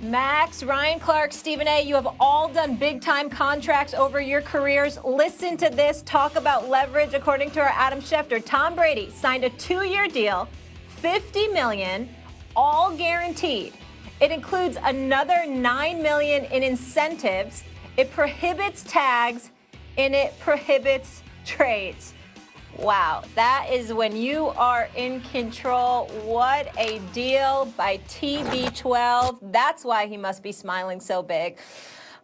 Max, Ryan Clark, Stephen A., you have all done big-time contracts over your careers. Listen to this. Talk about leverage. According to our Adam Schefter, Tom Brady signed a 2-year deal, $50 million, all guaranteed. It includes another $9 million in incentives. It prohibits tags, and it prohibits trades. Wow, that is when you are in control. What a deal by TB12. That's why he must be smiling so big.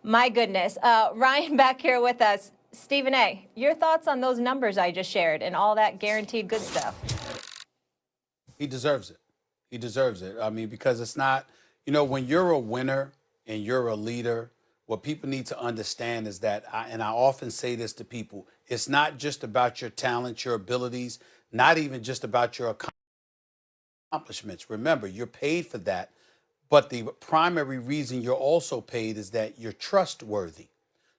My goodness. Ryan back here with us. Stephen A., your thoughts on those numbers I just shared and all that guaranteed good stuff? He deserves it. He deserves it. I mean, because it's not, when you're a winner and you're a leader, what people need to understand is that, and I often say this to people, it's not just about your talent, your abilities, not even just about your accomplishments. Remember, you're paid for that, but the primary reason you're also paid is that you're trustworthy.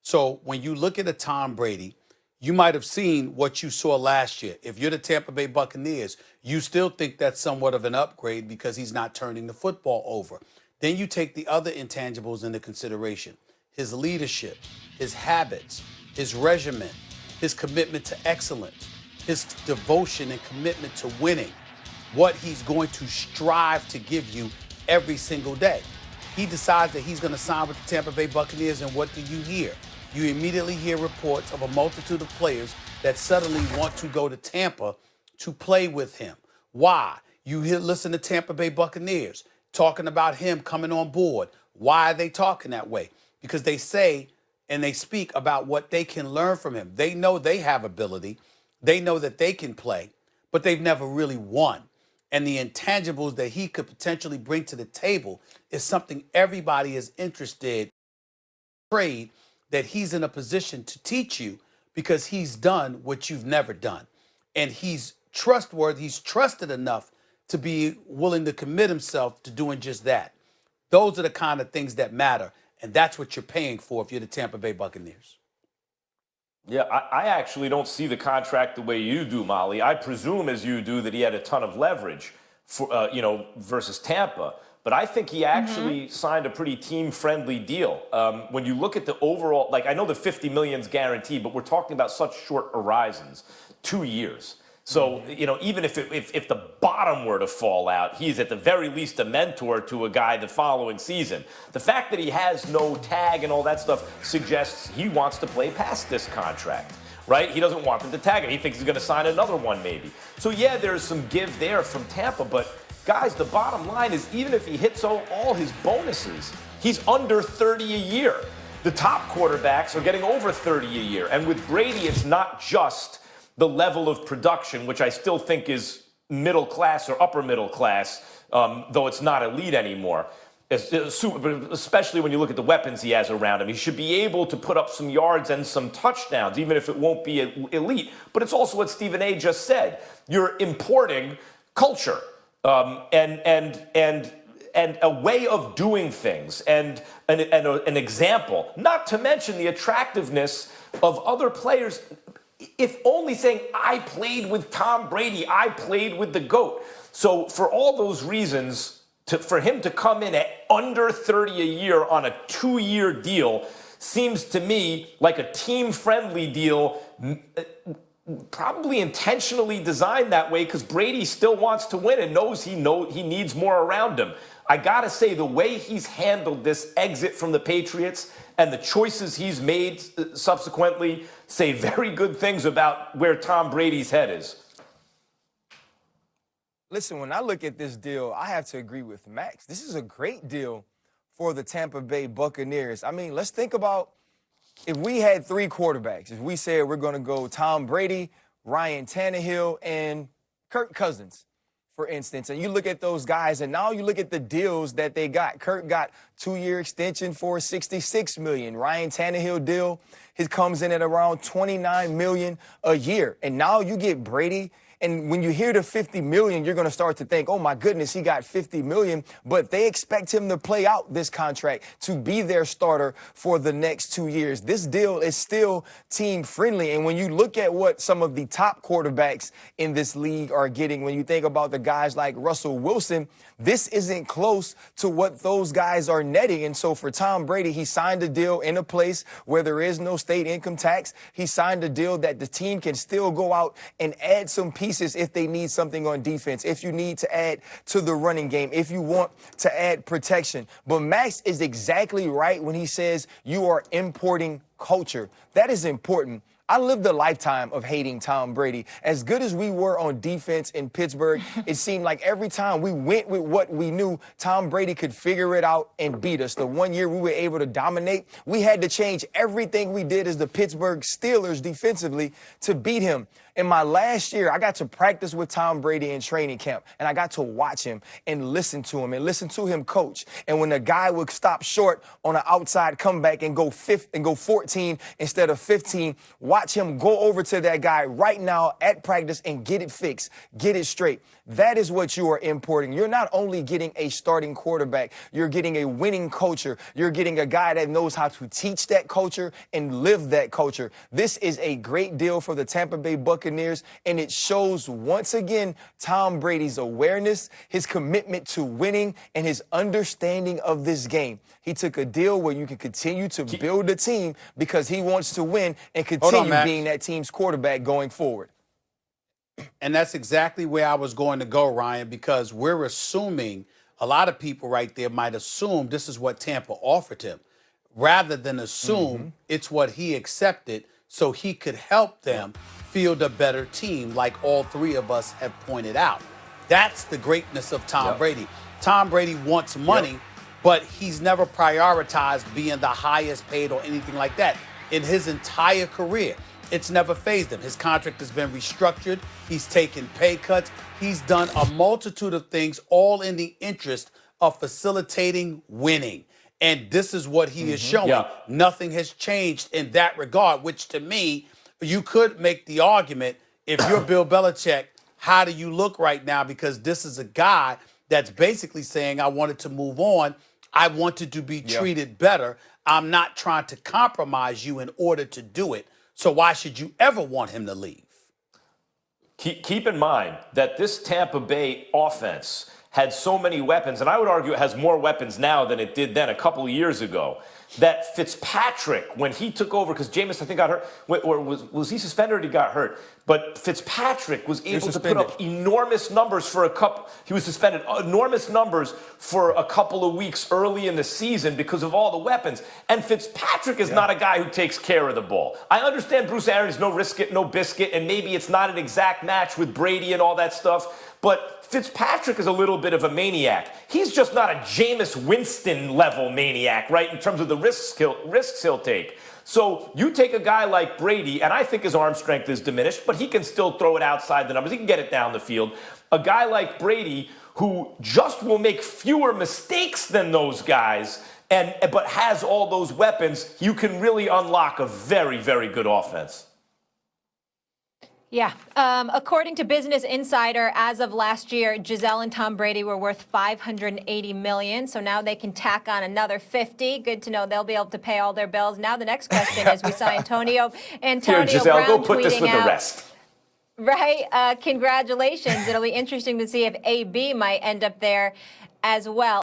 So when you look at a Tom Brady, you might have seen what you saw last year. If you're the Tampa Bay Buccaneers, you still think that's somewhat of an upgrade because he's not turning the football over. Then you take the other intangibles into consideration. His leadership, his habits, his regimen, his commitment to excellence, his devotion and commitment to winning, what he's going to strive to give you every single day. He decides that he's going to sign with the Tampa Bay Buccaneers, and what do you hear? You immediately hear reports of a multitude of players that suddenly want to go to Tampa to play with him. Why? Listen to Tampa Bay Buccaneers talking about him coming on board. Why are they talking that way? Because they say and they speak about what they can learn from him. They know they have ability. They know that they can play, but they've never really won. And the intangibles that he could potentially bring to the table is something everybody is interested in. Trade that he's in a position to teach you because he's done what you've never done. And he's trustworthy. He's trusted enough to be willing to commit himself to doing just that. Those are the kind of things that matter. And that's what you're paying for if you're the Tampa Bay Buccaneers. Yeah, I actually don't see the contract the way you do, Molly. I presume, as you do, that he had a ton of leverage for, versus Tampa. But I think he actually signed a pretty team-friendly deal. When you look at the overall, I know the $50 million is guaranteed, but we're talking about such short horizons, 2 years. So, even if the bottom were to fall out, he's at the very least a mentor to a guy the following season. The fact that he has no tag and all that stuff suggests he wants to play past this contract, right? He doesn't want them to tag him. He thinks he's going to sign another one maybe. So, yeah, there's some give there from Tampa, but guys, the bottom line is even if he hits all his bonuses, he's under 30 a year. The top quarterbacks are getting over 30 a year. And with Brady, it's not just the level of production, which I still think is middle class or upper middle class, though it's not elite anymore, especially when you look at the weapons he has around him. He should be able to put up some yards and some touchdowns, even if it won't be elite. But it's also what Stephen A. just said. You're importing culture and a way of doing things and an example, not to mention the attractiveness of other players. If only saying, I played with Tom Brady, I played with the GOAT. So for all those reasons, for him to come in at under 30 a year on a 2-year deal seems to me like a team-friendly deal, probably intentionally designed that way because Brady still wants to win and knows he needs more around him. I got to say, the way he's handled this exit from the Patriots and the choices he's made subsequently say very good things about where Tom Brady's head is. Listen, when I look at this deal, I have to agree with Max. This is a great deal for the Tampa Bay Buccaneers. I mean, let's think about if we had 3 quarterbacks. If we said we're going to go Tom Brady, Ryan Tannehill, and Kirk Cousins, for instance, and you look at those guys, and now you look at the deals that they got. Kirk got 2-year extension for $66 million. Ryan Tannehill deal, it comes in at around $29 million a year. And now you get Brady And when you hear the 50 million, you're going to start to think, oh my goodness, he got 50 million. But they expect him to play out this contract, to be their starter for the next 2 years. This deal is still team friendly. And when you look at what some of the top quarterbacks in this league are getting, when you think about the guys like Russell Wilson, this isn't close to what those guys are netting. And so for Tom Brady, he signed a deal in a place where there is no state income tax. He signed a deal that the team can still go out and add some pieces if they need something on defense, if you need to add to the running game, if you want to add protection. But Max is exactly right when he says you are importing culture. That is important. I lived a lifetime of hating Tom Brady. As good as we were on defense in Pittsburgh, it seemed like every time we went with what we knew, Tom Brady could figure it out and beat us. The 1 year we were able to dominate, we had to change everything we did as the Pittsburgh Steelers defensively to beat him. In my last year, I got to practice with Tom Brady in training camp, and I got to watch him and listen to him coach. And when the guy would stop short on an outside comeback and go 14 instead of 15, watch him go over to that guy right now at practice and get it fixed, get it straight. That is what you are importing. You're not only getting a starting quarterback, you're getting a winning culture. You're getting a guy that knows how to teach that culture and live that culture. This is a great deal for the Tampa Bay Buccaneers, and it shows once again Tom Brady's awareness, his commitment to winning, and his understanding of this game. He took a deal where you can continue to build a team because he wants to win and continue being that team's quarterback going forward. And that's exactly where I was going to go, Ryan, because we're assuming, a lot of people right there might assume this is what Tampa offered him, rather than assume it's what he accepted so he could help them field a better team, like all three of us have pointed out. That's the greatness of Tom Brady. Tom Brady wants money, but he's never prioritized being the highest paid or anything like that in his entire career. It's never fazed him. His contract has been restructured. He's taken pay cuts. He's done a multitude of things, all in the interest of facilitating winning. And this is what he is showing. Nothing has changed in that regard, which to me, you could make the argument, if you're Bill Belichick, how do you look right now? Because this is a guy that's basically saying, I wanted to move on. I wanted to be treated better. I'm not trying to compromise you in order to do it. So why should you ever want him to leave? Keep in mind that this Tampa Bay offense had so many weapons, and I would argue it has more weapons now than it did then a couple of years ago, that Fitzpatrick, when he took over, because Jameis, I think, got hurt, or was he suspended or he got hurt? But Fitzpatrick was able to put up enormous numbers for a couple, he was suspended, enormous numbers for a couple of weeks early in the season because of all the weapons. And Fitzpatrick is not a guy who takes care of the ball. I understand Bruce Arians, no risk it, no biscuit, and maybe it's not an exact match with Brady and all that stuff, but Fitzpatrick is a little bit of a maniac. He's just not a Jameis Winston level maniac, right, in terms of the risks he'll take. So you take a guy like Brady, and I think his arm strength is diminished, but he can still throw it outside the numbers. He can get it down the field. A guy like Brady who just will make fewer mistakes than those guys, but has all those weapons, you can really unlock a very, very good offense. Yeah. According to Business Insider, as of last year, Giselle and Tom Brady were worth $580 million. So now they can tack on another 50. Good to know they'll be able to pay all their bills. Now the next question is, we saw Antonio Here, Giselle, Brown go put this tweeting with the out, rest. Right. Congratulations. It'll be interesting to see if AB might end up there as well.